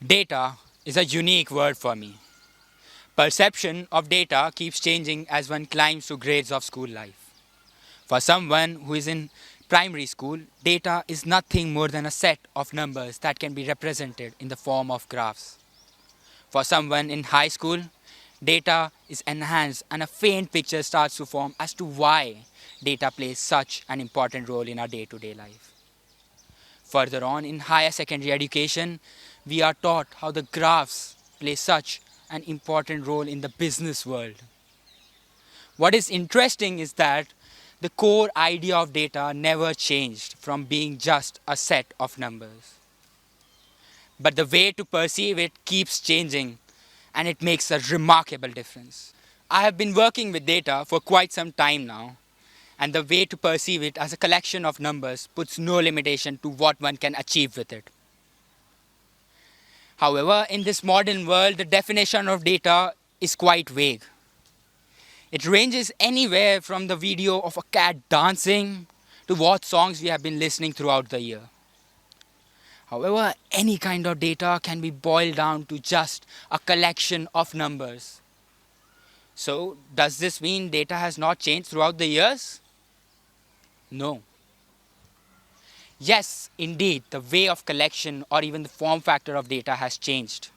Data is a unique word for me. Perception of data keeps changing as one climbs to grades of school life. For someone who is in primary school, data is nothing more than a set of numbers that can be represented in the form of graphs. For someone in high school, data is enhanced and a faint picture starts to form as to why data plays such an important role in our day-to-day life. Further on in higher secondary education, we are taught how the graphs play such an important role in the business world. What is interesting is that the core idea of data never changed from being just a set of numbers. But the way to perceive it keeps changing, and it makes a remarkable difference. I have been working with data for quite some time now, and the way to perceive it as a collection of numbers puts no limitation to what one can achieve with it. However, in this modern world, the definition of data is quite vague. It ranges anywhere from the video of a cat dancing to what songs we have been listening throughout the year. However, any kind of data can be boiled down to just a collection of numbers. So, does this mean data has not changed throughout the years? No. Yes, indeed, the way of collection or even the form factor of data has changed.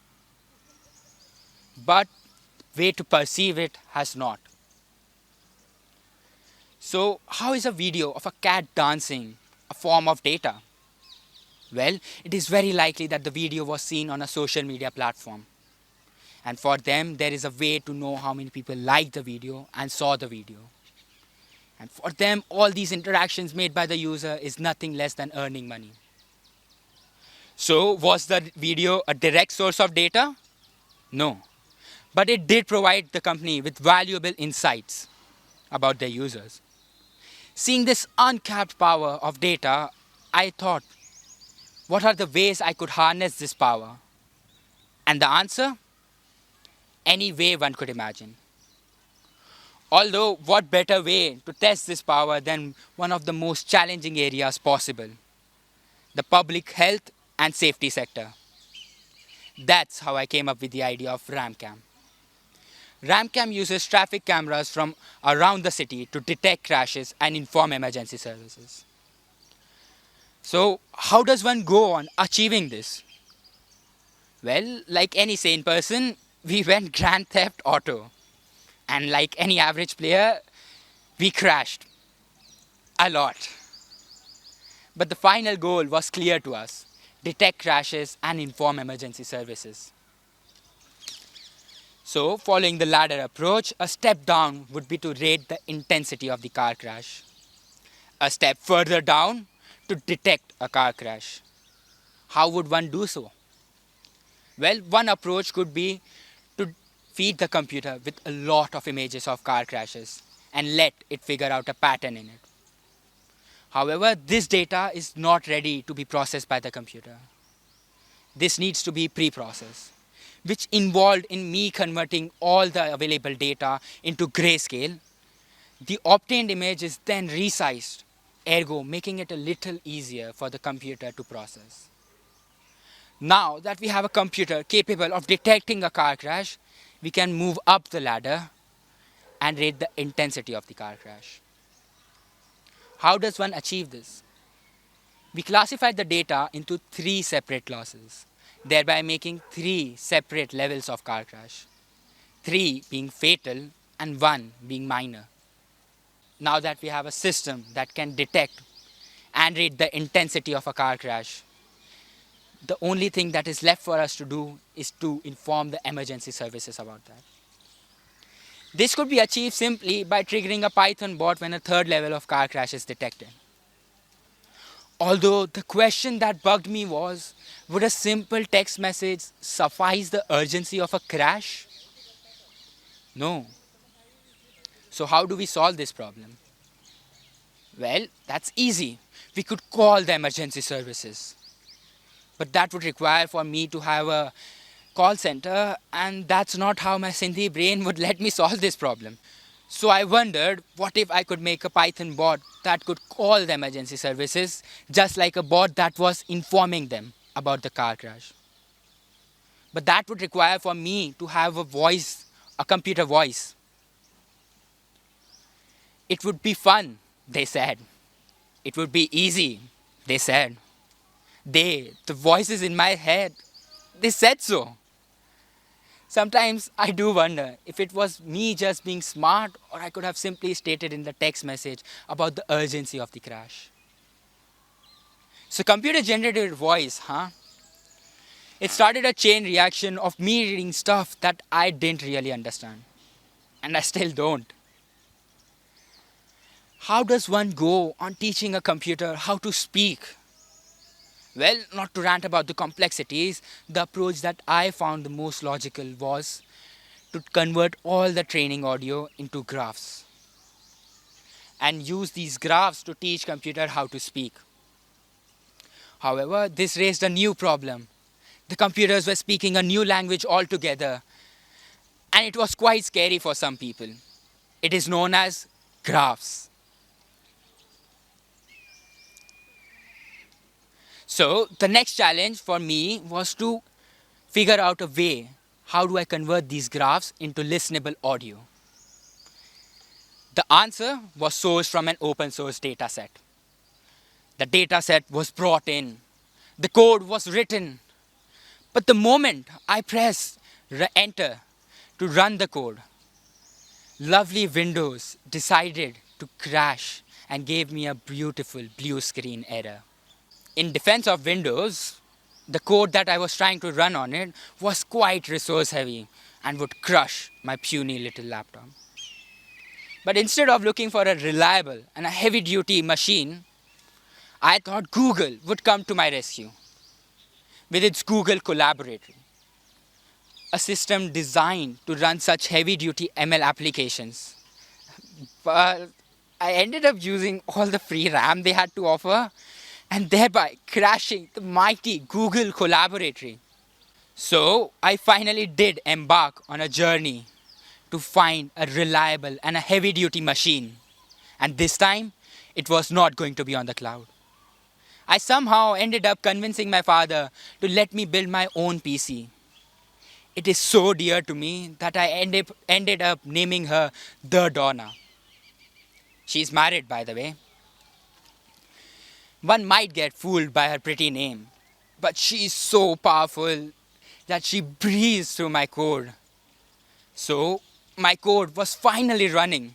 But way to perceive it has not. So, how is a video of a cat dancing a form of data? Well, it is very likely that the video was seen on a social media platform. And for them, there is a way to know how many people liked the video and saw the video. And for them, all these interactions made by the user is nothing less than earning money. So, was the video a direct source of data? No. But it did provide the company with valuable insights about their users. Seeing this uncapped power of data, I thought, what are the ways I could harness this power? And the answer? Any way one could imagine. Although, what better way to test this power than one of the most challenging areas possible? The public health and safety sector. That's how I came up with the idea of RAMCAM. RAMCAM uses traffic cameras from around the city to detect crashes and inform emergency services. So, how does one go on achieving this? Well, like any sane person, we went Grand Theft Auto. And like any average player, we crashed. A lot. But the final goal was clear to us. Detect crashes and inform emergency services. So, following the ladder approach, a step down would be to rate the intensity of the car crash. A step further down to detect a car crash. How would one do so? Well, one approach could be to feed the computer with a lot of images of car crashes and let it figure out a pattern in it. However, this data is not ready to be processed by the computer. This needs to be pre-processed, which involved in me converting all the available data into grayscale. The obtained image is then resized, ergo making it a little easier for the computer to process. Now that we have a computer capable of detecting a car crash, we can move up the ladder and rate the intensity of the car crash. How does one achieve this? We classified the data into 3 separate classes, thereby making 3 separate levels of car crash. 3 being fatal and 1 being minor. Now that we have a system that can detect and rate the intensity of a car crash, the only thing that is left for us to do is to inform the emergency services about that. This could be achieved simply by triggering a Python bot when a 3rd level of car crash is detected. Although the question that bugged me was, would a simple text message suffice the urgency of a crash? No. So how do we solve this problem? Well, that's easy. We could call the emergency services. But that would require for me to have a call center, and that's not how my Sindhi brain would let me solve this problem. So I wondered, what if I could make a Python bot that could call the emergency services, just like a bot that was informing them about the car crash. But that would require for me to have a voice, a computer voice. It would be fun, they said. It would be easy, they said. The voices in my head, they said so. Sometimes I do wonder if it was me just being smart, or I could have simply stated in the text message about the urgency of the crash. So computer generated voice, huh? It started a chain reaction of me reading stuff that I didn't really understand. And I still don't. How does one go on teaching a computer how to speak? Well, not to rant about the complexities, the approach that I found the most logical was to convert all the training audio into graphs and use these graphs to teach computer how to speak. However, this raised a new problem. The computers were speaking a new language altogether, and it was quite scary for some people. It is known as graphs. So the next challenge for me was to figure out a way, how do I convert these graphs into listenable audio? The answer was sourced from an open source data set. The data set was brought in. The code was written. But the moment I pressed enter to run the code, lovely Windows decided to crash and gave me a beautiful blue screen error. In defense of Windows, the code that I was trying to run on it was quite resource heavy and would crush my puny little laptop. But instead of looking for a reliable and a heavy duty machine, I thought Google would come to my rescue with its Google Collaboratory, a system designed to run such heavy duty ML applications. But I ended up using all the free RAM they had to offer and thereby crashing the mighty Google Collaboratory. So I finally did embark on a journey to find a reliable and a heavy duty machine. And this time, it was not going to be on the cloud. I somehow ended up convincing my father to let me build my own PC. It is so dear to me that I ended up naming her the Donna. She's married, by the way. One might get fooled by her pretty name, but she is so powerful that she breathes through my code. So, my code was finally running,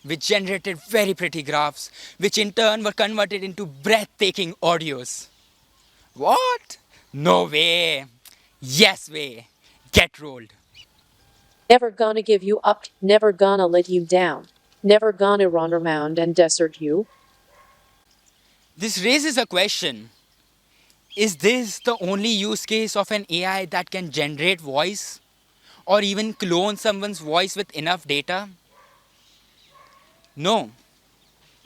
which generated very pretty graphs, which in turn were converted into breathtaking audios. What? No way. Yes way. Get rolled. Never gonna give you up, never gonna let you down, never gonna run around and desert you. This raises a question. Is this the only use case of an AI that can generate voice or even clone someone's voice with enough data? No.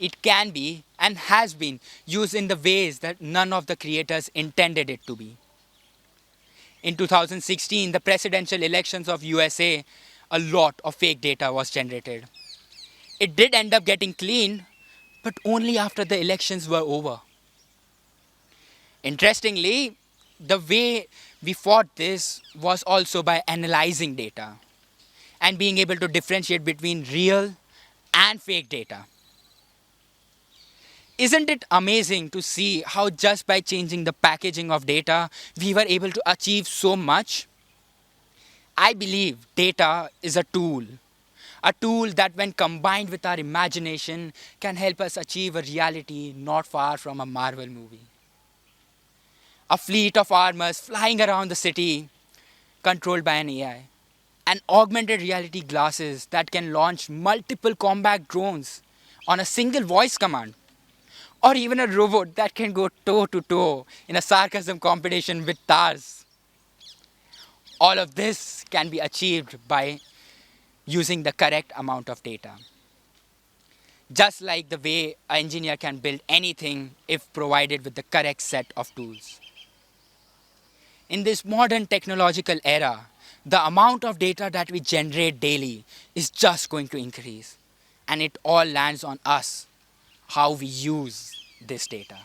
It can be and has been used in the ways that none of the creators intended it to be. In 2016, the presidential elections of USA, a lot of fake data was generated. It did end up getting cleaned, but only after the elections were over. Interestingly, the way we fought this was also by analyzing data and being able to differentiate between real and fake data. Isn't it amazing to see how just by changing the packaging of data, we were able to achieve so much? I believe data is a tool that when combined with our imagination can help us achieve a reality not far from a Marvel movie. A fleet of armors flying around the city controlled by an AI. And augmented reality glasses that can launch multiple combat drones on a single voice command. Or even a robot that can go toe to toe in a sarcasm competition with Tars. All of this can be achieved by using the correct amount of data. Just like the way an engineer can build anything if provided with the correct set of tools. In this modern technological era, the amount of data that we generate daily is just going to increase. And it all lands on us, how we use this data.